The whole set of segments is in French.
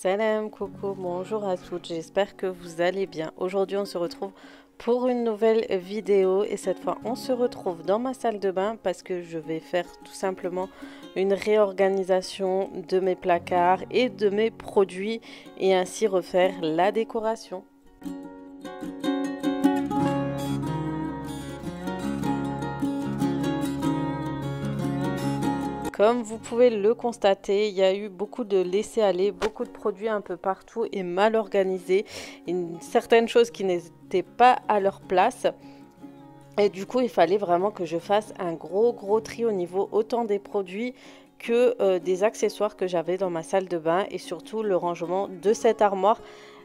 Salam, coucou, bonjour à toutes, j'espère que vous allez bien. Aujourd'hui on se retrouve pour une nouvelle vidéo et cette fois on se retrouve dans ma salle de bain parce que je vais faire tout simplement une réorganisation de mes placards et de mes produits et ainsi refaire la décoration. Comme vous pouvez le constater, il y a eu beaucoup de laisser-aller, beaucoup de produits un peu partout et mal organisés, certaines choses qui n'étaient pas à leur place. Et du coup, il fallait vraiment que je fasse un gros tri au niveau autant des produits que des accessoires que j'avais dans ma salle de bain et surtout le rangement de cette armoire.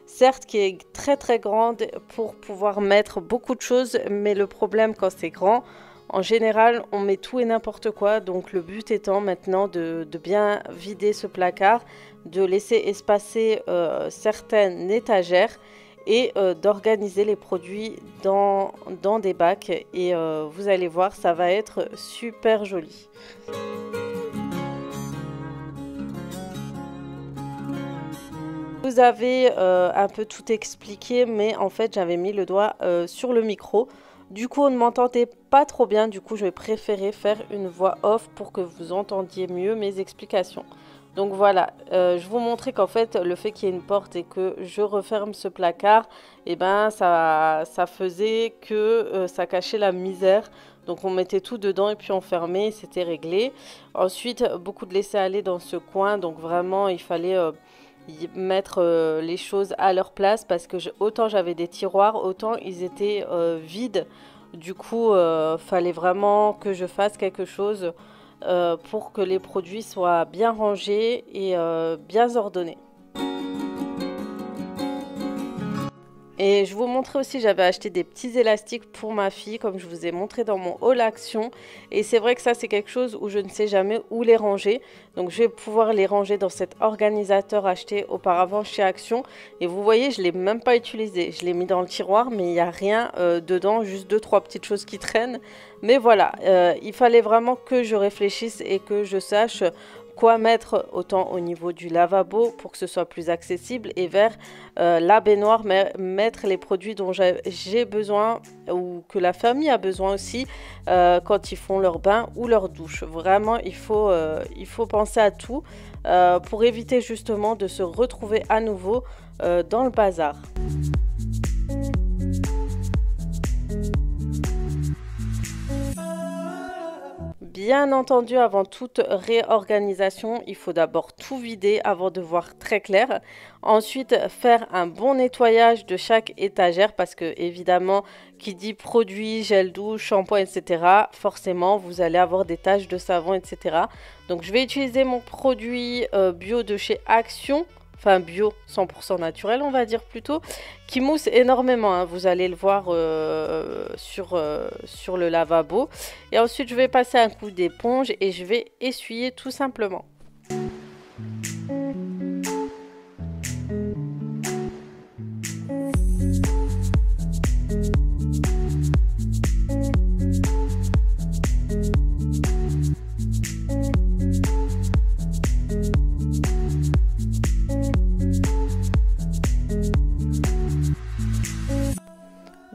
Certes, qui est très grande pour pouvoir mettre beaucoup de choses, mais le problème quand c'est grand, en général, on met tout et n'importe quoi, donc le but étant maintenant de bien vider ce placard, de laisser espacer certaines étagères et d'organiser les produits dans des bacs. Et vous allez voir, ça va être super joli. Vous avez un peu tout expliqué, mais en fait, j'avais mis le doigt sur le micro. Du coup, on ne m'entendait pas trop bien. Du coup, je vais préférer faire une voix off pour que vous entendiez mieux mes explications. Donc voilà, je vous montrais qu'en fait, le fait qu'il y ait une porte et que je referme ce placard, eh ben, ça faisait que ça cachait la misère. Donc on mettait tout dedans et puis on fermait et c'était réglé. Ensuite, beaucoup de laisser-aller dans ce coin. Donc vraiment, il fallait mettre les choses à leur place parce que autant j'avais des tiroirs, autant ils étaient vides. Du coup, fallait vraiment que je fasse quelque chose pour que les produits soient bien rangés et bien ordonnés. Et je vous montrais aussi, j'avais acheté des petits élastiques pour ma fille, comme je vous ai montré dans mon haul action. Et c'est vrai que ça, c'est quelque chose où je ne sais jamais où les ranger. Donc, je vais pouvoir les ranger dans cet organisateur acheté auparavant chez Action. Et vous voyez, je ne l'ai même pas utilisé. Je l'ai mis dans le tiroir, mais il n'y a rien dedans, juste 2-3 petites choses qui traînent. Mais voilà, il fallait vraiment que je réfléchisse et que je sache quoi mettre autant au niveau du lavabo pour que ce soit plus accessible et vers la baignoire, mettre les produits dont j'ai besoin ou que la famille a besoin aussi quand ils font leur bain ou leur douche. Vraiment, il faut penser à tout pour éviter justement de se retrouver à nouveau dans le bazar. Bien entendu, avant toute réorganisation, il faut d'abord tout vider avant de voir très clair. Ensuite, faire un bon nettoyage de chaque étagère parce que évidemment, qui dit produit, gel douche, shampoing, etc., forcément, vous allez avoir des taches de savon, etc. Donc, je vais utiliser mon produit bio de chez Action. Enfin bio, 100% naturel on va dire plutôt, qui mousse énormément, hein. Vous allez le voir sur le lavabo. Et ensuite je vais passer un coup d'éponge et je vais essuyer tout simplement.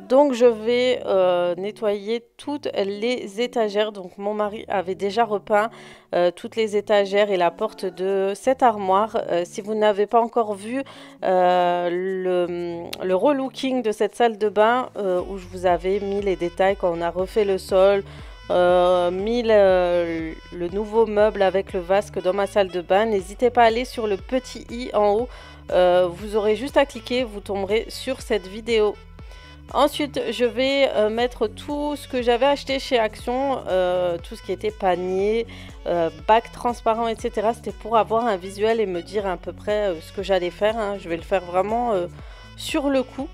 Donc je vais nettoyer toutes les étagères. Donc mon mari avait déjà repeint toutes les étagères et la porte de cette armoire. Si vous n'avez pas encore vu le relooking de cette salle de bain où je vous avais mis les détails quand on a refait le sol, mis le nouveau meuble avec le vasque dans ma salle de bain, n'hésitez pas à aller sur le petit i en haut. Vous aurez juste à cliquer, vous tomberez sur cette vidéo. Ensuite, je vais mettre tout ce que j'avais acheté chez Action, tout ce qui était panier, bac transparent, etc. C'était pour avoir un visuel et me dire à peu près ce que j'allais faire, hein. Je vais le faire vraiment sur le coup.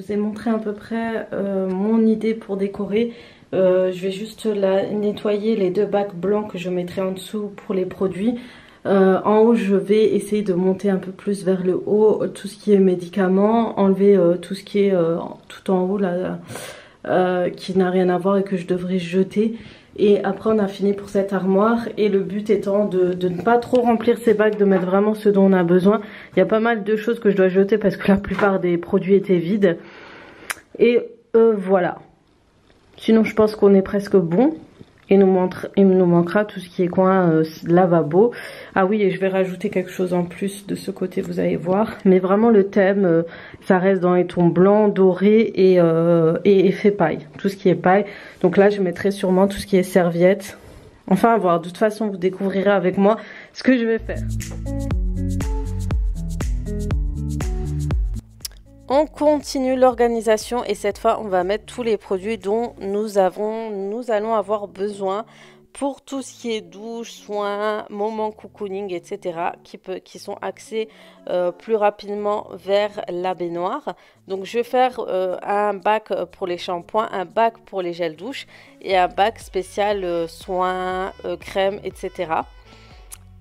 vous ai montré à peu près mon idée pour décorer. Je vais juste nettoyer les 2 bacs blancs que je mettrai en dessous pour les produits. En haut, je vais essayer de monter un peu plus vers le haut tout ce qui est médicaments, enlever tout ce qui est tout en haut là, qui n'a rien à voir et que je devrais jeter. Et après on a fini pour cette armoire et le but étant de ne pas trop remplir ces bacs, de mettre vraiment ce dont on a besoin. Il y a pas mal de choses que je dois jeter parce que la plupart des produits étaient vides. Et voilà. Sinon je pense qu'on est presque bon. Il nous manquera tout ce qui est coin lavabo. Ah oui, et je vais rajouter quelque chose en plus de ce côté, vous allez voir. Mais vraiment le thème, ça reste dans les tons blancs, dorés et effet paille. Tout ce qui est paille. Donc là, je mettrai sûrement tout ce qui est serviette. Enfin, à voir. De toute façon, vous découvrirez avec moi ce que je vais faire. On continue l'organisation et cette fois on va mettre tous les produits dont nous allons avoir besoin pour tout ce qui est douche, soins, moment cocooning, etc. qui sont axés plus rapidement vers la baignoire. Donc je vais faire un bac pour les shampoings, un bac pour les gels douche et un bac spécial soins, crème, etc.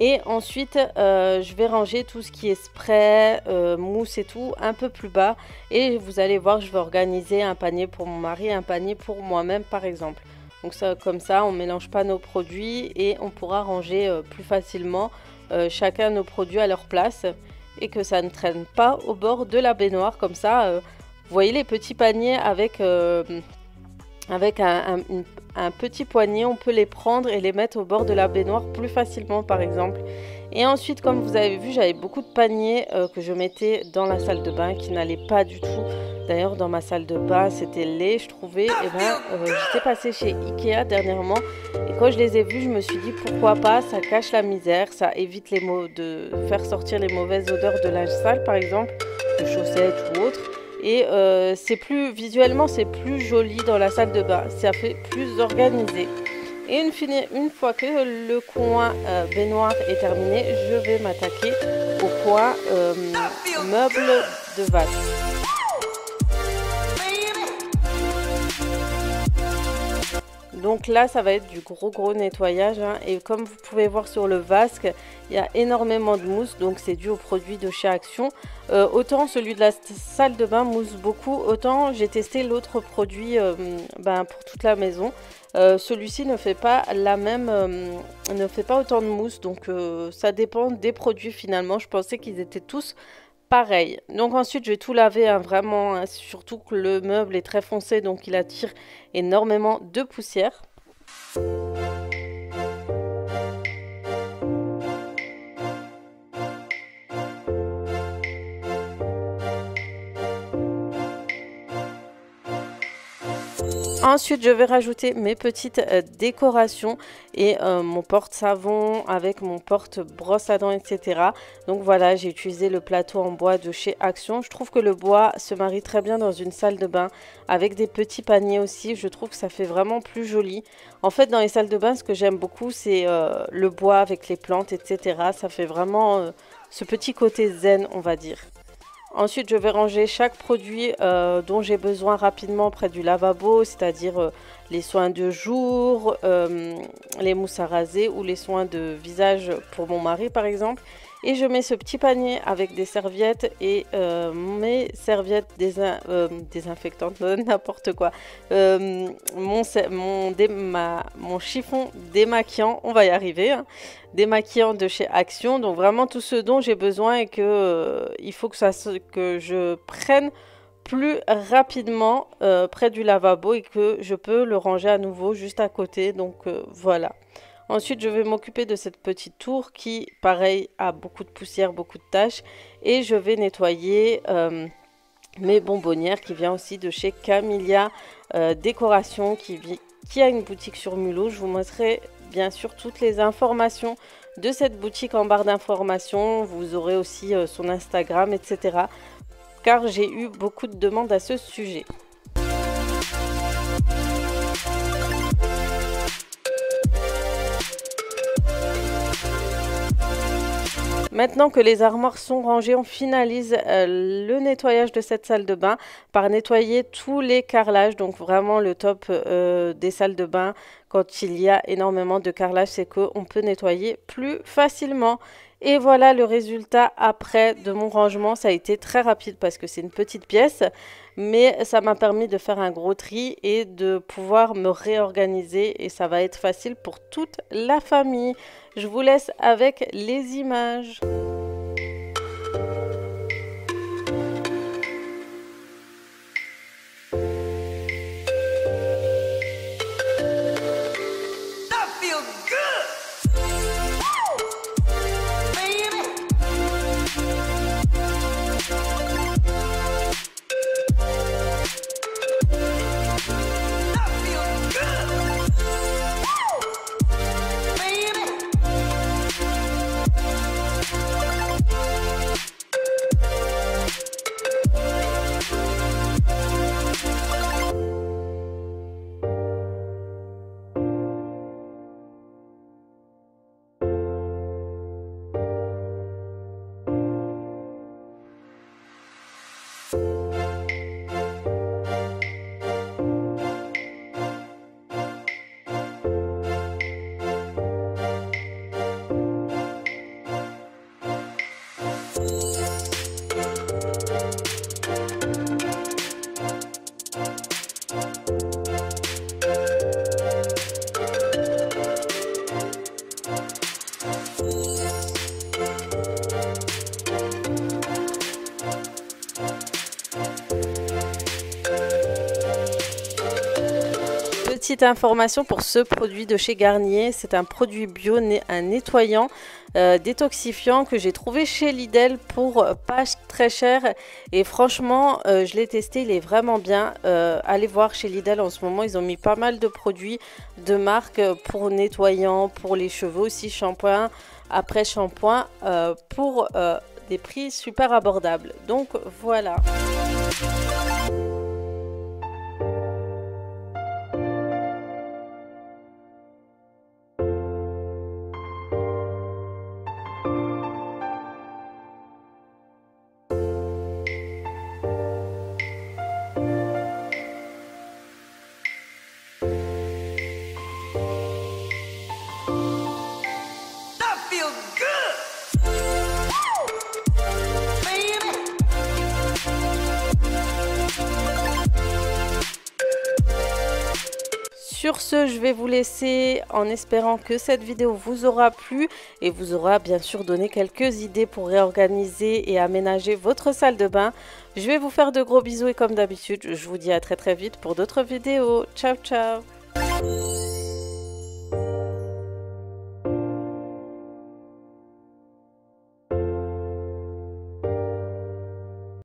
Et ensuite, je vais ranger tout ce qui est spray, mousse et tout un peu plus bas. Et vous allez voir, je vais organiser un panier pour mon mari, un panier pour moi-même par exemple. Donc ça, comme ça, on ne mélange pas nos produits et on pourra ranger plus facilement chacun nos produits à leur place. Et que ça ne traîne pas au bord de la baignoire. Comme ça, vous voyez les petits paniers avec un petit poignet, on peut les prendre et les mettre au bord de la baignoire plus facilement par exemple. Et ensuite, comme vous avez vu, j'avais beaucoup de paniers que je mettais dans la salle de bain qui n'allaient pas du tout. D'ailleurs, dans ma salle de bain, c'était laid, je trouvais. Et j'étais passée chez Ikea dernièrement et quand je les ai vus, je me suis dit pourquoi pas, ça cache la misère, ça évite de faire sortir les mauvaises odeurs de linge sale par exemple, de chaussettes ou autres. Et visuellement c'est plus joli dans la salle de bain, ça fait plus organisé. Et une fois que le coin baignoire est terminé, je vais m'attaquer au coin meubles de vase. Donc là, ça va être du gros nettoyage hein. Et comme vous pouvez voir sur le vasque, il y a énormément de mousse. Donc c'est dû au produit de chez Action. Autant celui de la salle de bain mousse beaucoup, autant j'ai testé l'autre produit pour toute la maison. Celui-ci ne fait pas ne fait pas autant de mousse. Donc ça dépend des produits finalement. Je pensais qu'ils étaient tous pareil. Donc ensuite je vais tout laver hein, vraiment, hein, surtout que le meuble est très foncé donc il attire énormément de poussière. Ensuite, je vais rajouter mes petites décorations et mon porte-savon avec mon porte-brosse à dents, etc. Donc voilà, j'ai utilisé le plateau en bois de chez Action. Je trouve que le bois se marie très bien dans une salle de bain avec des petits paniers aussi. Je trouve que ça fait vraiment plus joli. En fait, dans les salles de bain, ce que j'aime beaucoup, c'est le bois avec les plantes, etc. Ça fait vraiment ce petit côté zen, on va dire. Ensuite, je vais ranger chaque produit dont j'ai besoin rapidement près du lavabo, c'est-à-dire les soins de jour, les mousses à raser ou les soins de visage pour mon mari par exemple. Et je mets ce petit panier avec des serviettes et mes serviettes désinfectantes, n'importe quoi. Mon chiffon démaquillant, on va y arriver, hein, démaquillant de chez Action. Donc vraiment tout ce dont j'ai besoin et que il faut que je prenne plus rapidement près du lavabo et que je peux le ranger à nouveau juste à côté. Donc voilà. Ensuite, je vais m'occuper de cette petite tour qui, pareil, a beaucoup de poussière, beaucoup de taches. Et je vais nettoyer mes bonbonnières qui vient aussi de chez Camellia Décoration qui a une boutique sur Mulhouse. Je vous montrerai bien sûr toutes les informations de cette boutique en barre d'informations. Vous aurez aussi son Instagram, etc. Car j'ai eu beaucoup de demandes à ce sujet. Maintenant que les armoires sont rangées, on finalise le nettoyage de cette salle de bain par nettoyer tous les carrelages. Donc vraiment le top des salles de bain quand il y a énormément de carrelage, c'est qu'on peut nettoyer plus facilement. Et voilà le résultat après de mon rangement. Ça a été très rapide parce que c'est une petite pièce, mais ça m'a permis de faire un gros tri et de pouvoir me réorganiser et ça va être facile pour toute la famille. Je vous laisse avec les images. Petite information pour ce produit de chez Garnier, c'est un produit bio, un nettoyant détoxifiant que j'ai trouvé chez Lidl pour pas très cher et franchement je l'ai testé, il est vraiment bien. Allez voir chez Lidl en ce moment, ils ont mis pas mal de produits de marque pour nettoyant, pour les cheveux aussi, shampoing, après shampoing pour des prix super abordables. Donc voilà. Sur ce, je vais vous laisser en espérant que cette vidéo vous aura plu et vous aura bien sûr donné quelques idées pour réorganiser et aménager votre salle de bain. Je vais vous faire de gros bisous et comme d'habitude, je vous dis à très vite pour d'autres vidéos. Ciao, ciao!